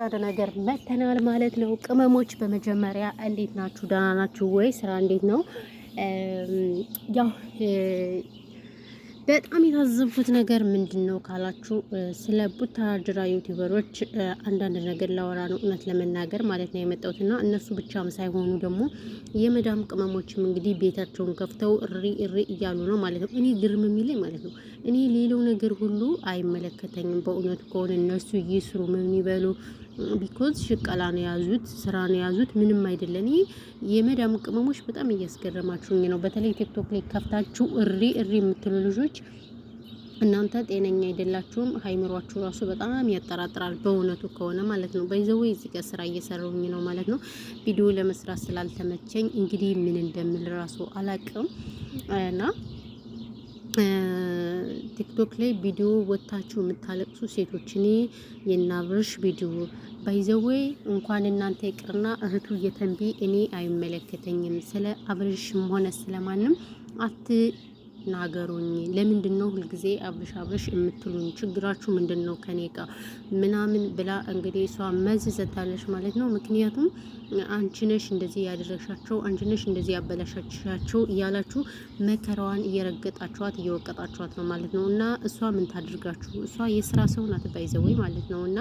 አንድ ነገር መተናል ማለት ነው። ቅመሞች በመጀመሪያ እንዴት ናችሁ? ደህና ናችሁ ወይ? ስራ እንዴት ነው? ያው በጣም የታዘብኩት ነገር ምንድን ነው ካላችሁ ስለ ቡታጅራ ዩቲዩበሮች አንዳንድ ነገር ላወራ ነው እውነት ለመናገር ማለት ነው የመጣሁትና እነሱ ብቻም ሳይሆኑ ደግሞ የመዳም ቅመሞችም እንግዲህ ቤታቸውን ከፍተው እሪ እሪ እያሉ ነው ማለት ነው። እኔ ግርም የሚለኝ ማለት ነው እኔ ሌላው ነገር ሁሉ አይመለከተኝም በእውነት ከሆነ እነሱ ይስሩ ምን ይበሉ ቢኮዝ ሽቀላ ነው ያዙት፣ ስራ ነው ያዙት፣ ምንም አይደለም። ይሄ የመዳም ቅመሞች በጣም እያስገረማችሁኝ ነው። በተለይ ቲክቶክ ላይ ከፍታችሁ እሪ እሪ የምትሉ ልጆች እናንተ ጤነኛ አይደላችሁም። ሃይምሯችሁ ራሱ በጣም ያጠራጥራል በእውነቱ ከሆነ ማለት ነው። በይዘው እዚህ ጋር ስራ እየሰራሁኝ ነው ማለት ነው። ቪዲዮ ለመስራት ስላልተመቸኝ እንግዲህ ምን እንደምል ራሱ አላቅም እና ቲክቶክ ላይ ቪዲዮ ወጣችሁ የምታለቅሱ ሴቶች እኔ የናብርሽ ቪዲዮ ባይዘዌ እንኳን እናንተ ይቅርና እህቱ የተንቢ እኔ አይመለከተኝም። ስለ አብርሽም ሆነ ስለማንም አትናገሩኝ። ለምንድን ነው ሁልጊዜ አብርሽ አብርሽ የምትሉኝ? ችግራችሁ ምንድን ነው ከኔ ጋር ምናምን ብላ እንግዲህ እሷ መዝዘታለች ማለት ነው። ምክንያቱም አንቺ ነሽ እንደዚህ ያደረግሻቸው፣ አንቺ ነሽ እንደዚህ ያበላሻቻቸው እያላችሁ መከራዋን እየረገጣችኋት እየወቀጣችኋት ነው ማለት ነው። እና እሷ ምን ታድርጋችሁ? እሷ የስራ ሰው ናት ባይዘወይ ማለት ነው። እና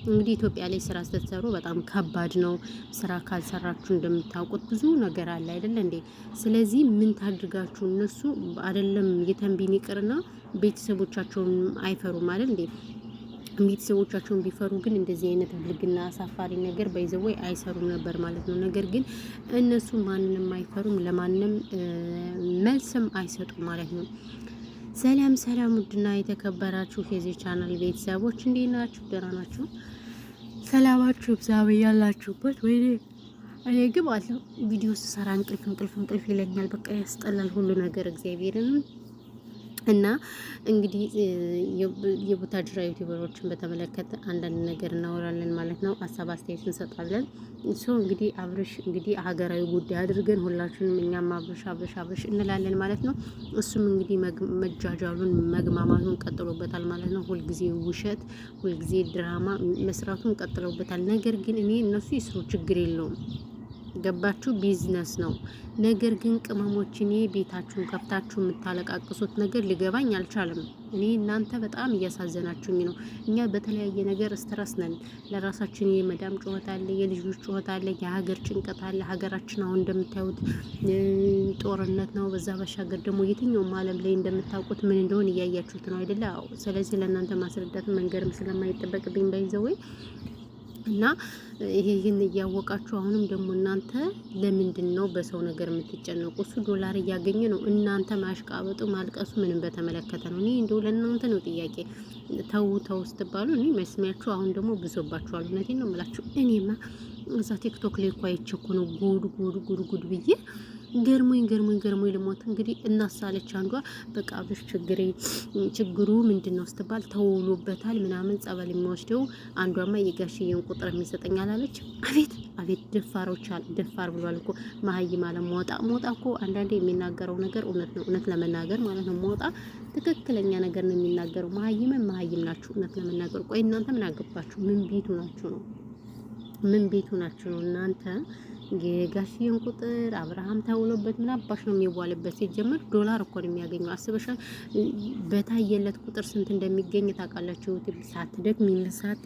እንግዲህ ኢትዮጵያ ላይ ስራ ስትሰሩ በጣም ከባድ ነው። ስራ ካልሰራችሁ እንደምታውቁት ብዙ ነገር አለ አይደል እንዴ? ስለዚህ ምን ታድርጋችሁ? እነሱ አይደለም የተንቢን ይቅርና ቤተሰቦቻቸውን አይፈሩም አይደል እንዴ? ቤተሰቦቻቸውን ቢፈሩ ግን እንደዚህ አይነት ብልግና አሳፋሪ ነገር በይዘወይ አይሰሩም ነበር ማለት ነው። ነገር ግን እነሱ ማንንም አይፈሩም፣ ለማንም መልስም አይሰጡም ማለት ነው። ሰላም ሰላም፣ ውድና የተከበራችሁ የዚህ ቻናል ቤተሰቦች እንዴት ናችሁ? ደህና ናችሁ? ሰላማችሁ እግዚአብሔር ያላችሁበት ወይ? እኔ ግን አለው ቪዲዮ ስሰራ እንቅልፍ ይለኛል። በቃ ያስጠላል ሁሉ ነገር እግዚአብሔርን እና እንግዲህ የቡታጅራ ዩቲዩበሮችን በተመለከተ አንዳንድ ነገር እናወራለን ማለት ነው። ሀሳብ አስተያየት እንሰጣለን። ሶ እንግዲህ አብርሽ እንግዲህ ሀገራዊ ጉዳይ አድርገን ሁላችንም እኛም አብርሽ እንላለን ማለት ነው። እሱም እንግዲህ መጃጃሉን መግማማቱን ቀጥሎበታል ማለት ነው። ሁልጊዜ ውሸት፣ ሁልጊዜ ድራማ መስራቱን ቀጥሎበታል። ነገር ግን እኔ እነሱ ይስሩ ችግር የለውም ገባችሁ? ቢዝነስ ነው። ነገር ግን ቅመሞች እኔ ቤታችሁን ከፍታችሁ የምታለቃቅሱት ነገር ሊገባኝ አልቻለም። እኔ እናንተ በጣም እያሳዘናችሁኝ ነው። እኛ በተለያየ ነገር ስትረስ ነን። ለራሳችን የመዳም ጩኸት አለ፣ የልጆች ጩኸት አለ፣ የሀገር ጭንቀት አለ። ሀገራችን አሁን እንደምታዩት ጦርነት ነው። በዛ ባሻገር ደግሞ የትኛውም ዓለም ላይ እንደምታውቁት ምን እንደሆነ እያያችሁት ነው አይደለ? ስለዚህ ለእናንተ ማስረዳት መንገርም ስለማይጠበቅብኝ ባይዘወይ እና ይሄን እያወቃችሁ አሁንም ደግሞ እናንተ ለምንድን ነው በሰው ነገር የምትጨነቁ? እሱ ዶላር እያገኘ ነው። እናንተ ማሽቃበጡ ማልቀሱ ምንም በተመለከተ ነው። እኔ እንደው ለእናንተ ነው ጥያቄ። ተው ስትባሉ እኔ መስሚያችሁ አሁን ደግሞ ብሶባችኋል። እውነቴን ነው የምላችሁ። እኔማ እዛ ቲክቶክ ላይ እኮ አይቼ እኮ ነው ጉድ ብዬ ገርሞኝ ልሞት። እንግዲህ እናሳለች አንዷ በቃ አብሽ ችግሩ ምንድን ነው ስትባል ተውሎበታል ምናምን ጸበል የሚወስደው አንዷማ የጋሽዬን ቁጥር የሚሰጠኝ አላለች። አቤት ደፋሮች አለ። ደፋር ብሏል እኮ መሀይም አለ። ሞጣ እኮ አንዳንዴ የሚናገረው ነገር እውነት ነው። እውነት ለመናገር ማለት ነው። ሞጣ ትክክለኛ ነገር ነው የሚናገረው። መሀይም ናችሁ እውነት ለመናገር። ቆይ እናንተ ምን አገባችሁ? ምን ቤቱ ናችሁ ነው እናንተ የጋሽዬን ቁጥር አብርሃም ተውሎበት ምን አባሽ ነው የሚዋልበት? ሲጀመር ዶላር እኮ ነው የሚያገኘው። አስበሻል? በታየለት ቁጥር ስንት እንደሚገኝ ታውቃላችሁ? ሳትደክሚ ምሳቴ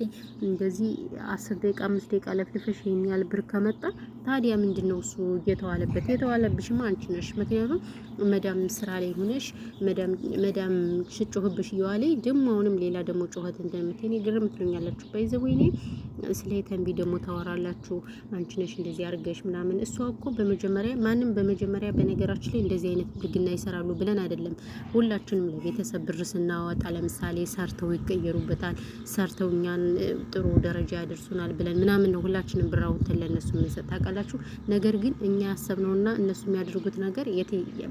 እንደዚህ 10 ደቂቃ 5 ደቂቃ ለፍልፈሽ የሚያል ብር ከመጣ ታዲያ ምንድነው እሱ የተዋለብሽማ አንቺ ነሽ። ምክንያቱም መዳም ስራ ላይ ሆነሽ መዳም ሽጮህብሽ እየዋለ ደግሞ አሁንም ሌላ ደግሞ ጮኸት እንደምትኔ ግርም ትሉኛላችሁ። ባይዘወይኔ ስለ ተንቢ ደግሞ ታወራላችሁ። አንቺ ነሽ እንደዚህ አድርገሽ ምናምን። እሷ እኮ በመጀመሪያ በነገራችን ላይ እንደዚህ አይነት ብልግና ይሰራሉ ብለን አይደለም። ሁላችንም ለቤተሰብ ብር ስናወጣ ለምሳሌ ሰርተው ይቀየሩበታል፣ ሰርተው እኛን ጥሩ ደረጃ ያደርሱናል ብለን ምናምን ነው ሁላችንም ብር አውጥተን ለነሱ የምንሰጥ ታውቃላችሁ። ነገር ግን እኛ ያሰብነውና እነሱ የሚያደርጉት ነገር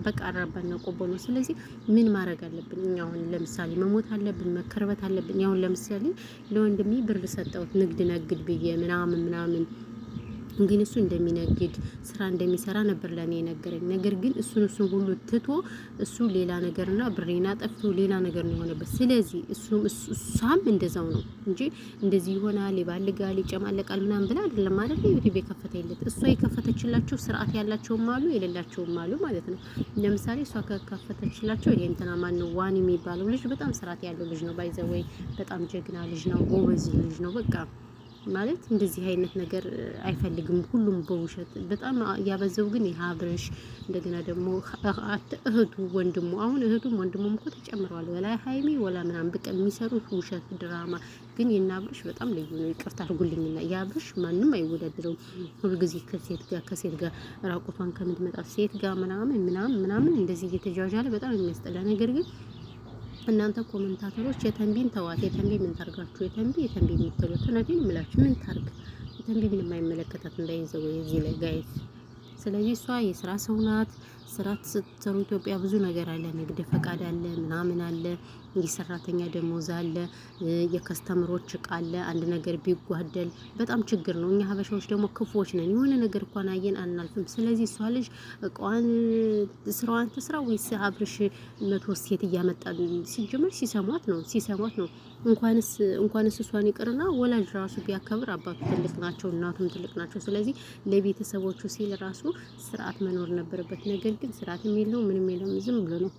በቃ አራባና ቆቦ ነው። ስለዚህ ምን ማድረግ አለብን? እኛ አሁን ለምሳሌ መሞት አለብን፣ መከርበት አለብን። ያሁን ለምሳሌ ለወንድሜ ብር ሰጠሁት ንግድ ነግድ ብዬ ምናምን ግን እሱ እንደሚነግድ ስራ እንደሚሰራ ነበር ለኔ የነገረኝ። ነገር ግን እሱን ሁሉ ትቶ እሱ ሌላ ነገርና ብሬና ጠፍቶ ሌላ ነገር ነው የሆነበት። ስለዚህ እሷም እንደዛው ነው እንጂ እንደዚህ ይሆናል፣ ይባልጋል፣ ይጨማለቃል ምናምን ብላ አይደለም ማለት ነው ዩቲዩብ የከፈተለት። እሷ የከፈተችላቸው ስርዓት ያላቸውም አሉ የሌላቸውም አሉ ማለት ነው። ለምሳሌ እሷ ከከፈተችላቸው ይሄ እንትና ማን ነው ዋን የሚባለው ልጅ በጣም ስርዓት ያለው ልጅ ነው። ባይዘወይ በጣም ጀግና ልጅ ነው፣ ጎበዝ ልጅ ነው። በቃ ማለት እንደዚህ አይነት ነገር አይፈልግም። ሁሉም በውሸት በጣም ያበዘው ግን የሀብርሽ እንደገና ደግሞ እህቱ ወንድሙ፣ አሁን እህቱም ወንድሙም እኮ ተጨምረዋል። ወላ ሀይሚ ወላ ምናምን በቃ የሚሰሩት ውሸት ድራማ። ግን የአብርሽ በጣም ልዩ ነው። ይቅርታ አድርጉልኝና የአብርሽ ማንም አይወዳደረውም። ሁልጊዜ ከሴት ጋር ራቁቷን ከምትመጣ ሴት ጋር ምናምን እንደዚህ እየተጃጃለ በጣም የሚያስጠላ ነገር። ግን እናንተ ኮሜንታተሮች የተንቢን ተዋት። የተንቢ ምን ታርጋችሁ? የተንቢ የምትሉት እውነቴን እምላችሁ ምን ታርግ? የተንቢ ምንም አይመለከታት እንዳይዘው እዚህ ላይ ጋይስ። ስለዚህ እሷ የስራ ሰው ናት። ስራ ስትሰሩ ኢትዮጵያ ብዙ ነገር አለ። ንግድ ፈቃድ አለ፣ ምናምን አለ፣ የሰራተኛ ደሞዝ አለ፣ የከስተምሮች እቃ አለ። አንድ ነገር ቢጓደል በጣም ችግር ነው። እኛ ሀበሻዎች ደግሞ ክፉዎች ነን። የሆነ ነገር እንኳን አየን አናልፍም። ስለዚህ እሷ ልጅ እቃዋን ስራዋን ትስራ ወይስ አብርሽ መቶ ሴት እያመጣ ሲጀምር ሲሰሟት ነው። እንኳንስ እሷን ይቅርና ወላጅ ራሱ ቢያከብር አባቱ ትልቅ ናቸው፣ እናቱም ትልቅ ናቸው። ስለዚህ ለቤተሰቦቹ ሲል ራሱ ስርዓት መኖር ነበረበት። ነገር ግን ስርዓትም የለው ምንም የለውም። ዝም ብሎ ነው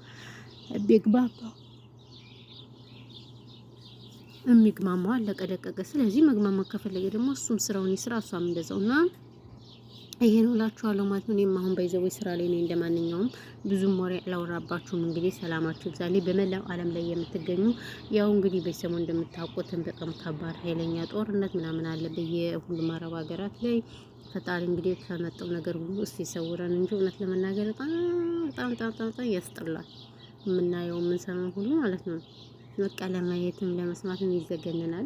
የሚግማማው አለቀ ደቀቀ። ስለዚህ መግማማት ከፈለገ ደግሞ እሱም ስራውን ይስራ፣ እሷም እንደዛው እና ይሄን እላችኋለሁ ማለት ነው። እኔም አሁን ባይዘው ስራ ላይ ነኝ። እንደማንኛውም ብዙም ወሬ አላወራባችሁም። እንግዲህ ሰላማችሁ ይብዛልኝ። በመላው ዓለም ላይ የምትገኙ ያው እንግዲህ በሰሙ እንደምታውቁትን በጣም ከባድ ኃይለኛ ጦርነት ምናምን አለ በየሁሉም አረብ ሀገራት ላይ። ፈጣሪ እንግዲህ ከመጣው ነገር ሁሉ እስቲ ሰውረን እንጂ እውነት ለመናገር በጣም ያስጠላል። የምናየው የምንሰማው ሁሉ ማለት ነው። በቃ ለማየትም ለመስማትም ይዘገንናል።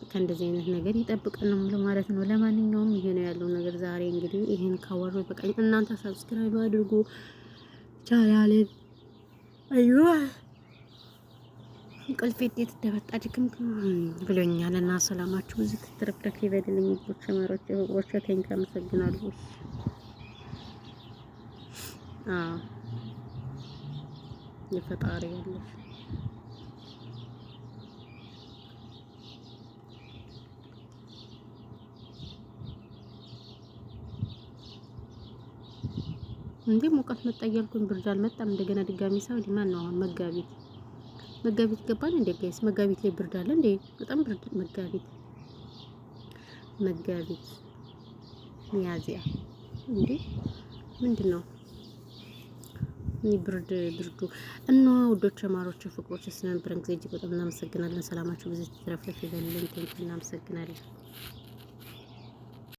ከእንደዚህ አይነት ነገር ይጠብቀን ነው ማለት ነው። ለማንኛውም ይሄ ነው ያለው ነገር ዛሬ እንግዲህ ይሄን ካወሩ በቃ እናንተ ሰብስክራይብ አድርጉ ቻናሌን። አይዋ እንቅልፌት የተደበጣ ድክም ብሎኛል እና ሰላማችሁ ብዙ ትርፍርፍ ይበልልኝ። ቦቸ ማሮች ተንካ አመሰግናለሁ። የፈጣሪ ያለሽ እንዴ ሙቀት መጣ እያልኩኝ ብርድ አልመጣም። እንደገና ድጋሚ ሳውዲ ማን ነው አሁን መጋቢት ገባን እንዴ ጋይስ? መጋቢት ላይ ብርድ አለ እንዴ? በጣም ብርድ መጋቢት ሚያዝያ እንዴ ምንድነው? ብርዱ እና ውዶች ማሮች ፍቅሮች ስለነበረን ጊዜ እጅግ በጣም እናመሰግናለን። ሰላማችሁ ብዙ ትረፍረፍ ይበልልን። እናመሰግናለን።